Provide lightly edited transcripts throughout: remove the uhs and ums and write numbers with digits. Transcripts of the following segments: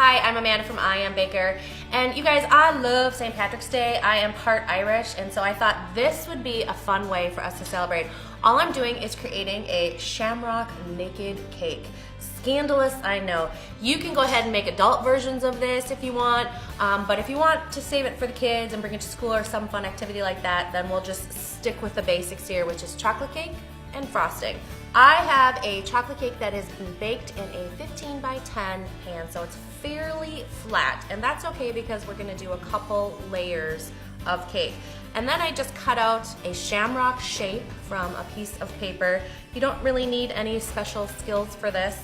Hi, I'm Amanda from I Am Baker, and you guys, I love St. Patrick's Day. I am part Irish, and so I thought this would be a fun way for us to celebrate. All I'm doing is creating a shamrock naked cake. Scandalous, I know. You can go ahead and make adult versions of this if you want, but if you want to save it for the kids and bring it to school or some fun activity like that, then we'll just stick with the basics here, which is chocolate cake and frosting. I have a chocolate cake that has been baked in a 15 by 10 pan, so it's fairly flat, and that's okay because we're gonna do a couple layers of cake. And then I just cut out a shamrock shape from a piece of paper. You don't really need any special skills for this,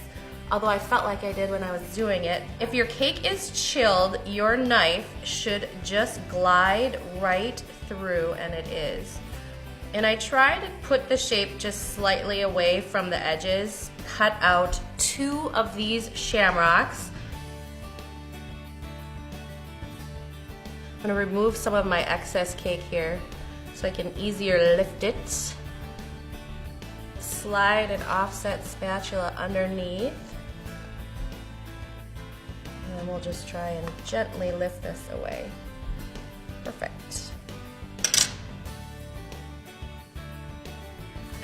although I felt like I did when I was doing it. If your cake is chilled, your knife should just glide right through, and it is. And I try to put the shape just slightly away from the edges. Cut out 2 of these shamrocks. I'm gonna remove some of my excess cake here so I can easier lift it. Slide an offset spatula underneath. And then we'll just try and gently lift this away. Perfect.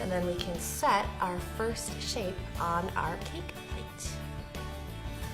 And then we can set our first shape on our cake plate.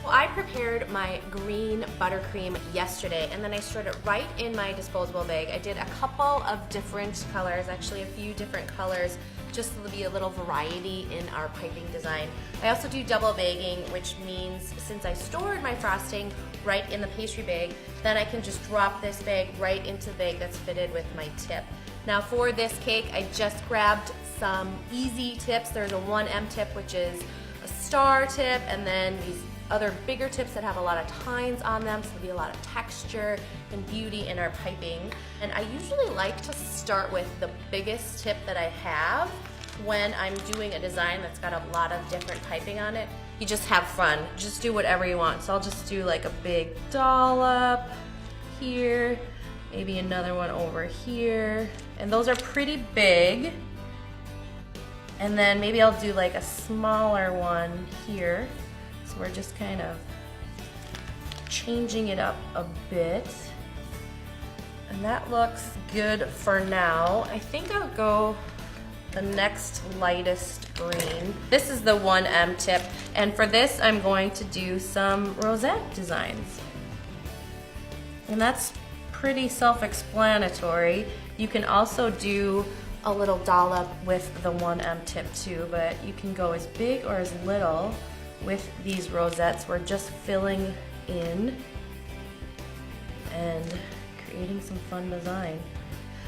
Well, I prepared my green buttercream yesterday, and then I stored it right in my disposable bag. I did a couple of different colors, actually a few different colors, just to be a little variety in our piping design. I also do double bagging, which means since I stored my frosting right in the pastry bag, then I can just drop this bag right into the bag that's fitted with my tip. Now for this cake, I just grabbed some easy tips. There's a 1M tip, which is a star tip, and then these other bigger tips that have a lot of tines on them, so there'll be a lot of texture and beauty in our piping. And I usually like to start with the biggest tip that I have when I'm doing a design that's got a lot of different piping on it. You just have fun, just do whatever you want. So I'll just do like a big dollop here, maybe another one over here, and those are pretty big. And then maybe I'll do like a smaller one here. So we're just kind of changing it up a bit. And that looks good for now. I think I'll go the next lightest green. This is the 1M tip, and for this I'm going to do some rosette designs. And that's pretty self-explanatory. You can also do a little dollop with the 1M tip too, but you can go as big or as little with these rosettes. We're just filling in and creating some fun design.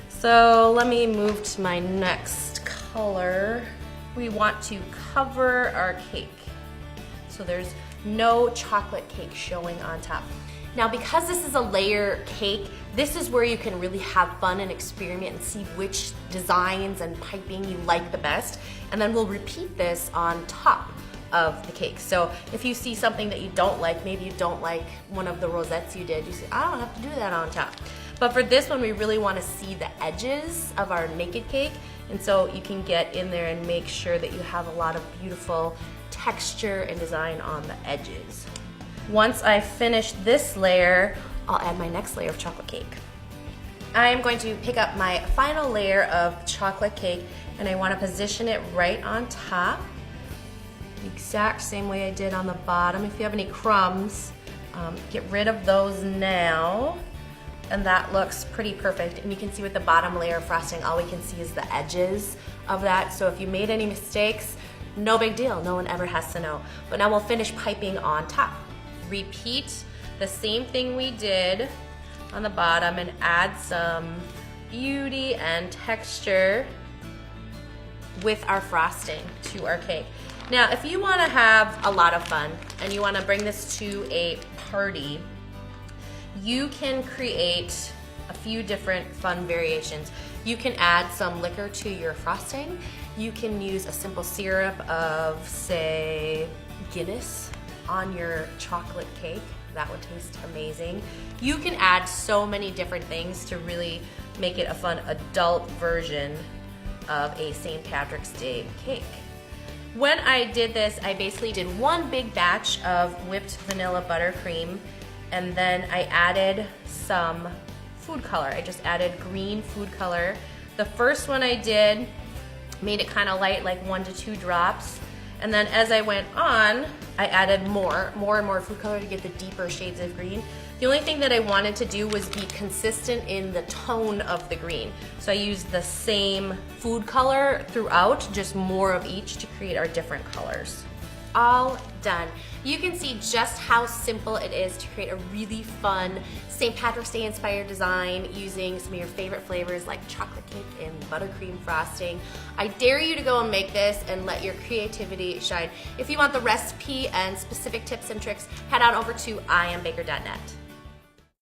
So let me move to my next color. We want to cover our cake, so there's no chocolate cake showing on top. Now, because this is a layer cake, this is where you can really have fun and experiment and see which designs and piping you like the best, and then we'll repeat this on top of the cake. So if you see something that you don't like, maybe you don't like one of the rosettes you did, you say, I don't have to do that on top. But for this one, we really want to see the edges of our naked cake, and so you can get in there and make sure that you have a lot of beautiful texture and design on the edges. Once I finish this layer, I'll add my next layer of chocolate cake. I am going to pick up my final layer of chocolate cake, and I want to position it right on top, the exact same way I did on the bottom. If you have any crumbs, get rid of those now, and that looks pretty perfect. And you can see with the bottom layer of frosting, all we can see is the edges of that. So if you made any mistakes, no big deal, no one ever has to know. But now we'll finish piping on top. Repeat the same thing we did on the bottom and add some beauty and texture with our frosting to our cake. Now, if you want to have a lot of fun and you want to bring this to a party, you can create a few different fun variations. You can add some liquor to your frosting. You can use a simple syrup of, say, Guinness on your chocolate cake. That would taste amazing. You can add so many different things to really make it a fun adult version of a St. Patrick's Day cake. When I did this, I basically did one big batch of whipped vanilla buttercream, and then I added some food color. I just added green food color. The first one I did, made it kind of light, like 1 to 2 drops. And then as I went on, I added more and more food color to get the deeper shades of green. The only thing that I wanted to do was be consistent in the tone of the green. So I used the same food color throughout, just more of each to create our different colors. All done. You can see just how simple it is to create a really fun St. Patrick's Day inspired design using some of your favorite flavors like chocolate cake and buttercream frosting. I dare you to go and make this and let your creativity shine. If you want the recipe and specific tips and tricks, head on over to iambaker.net.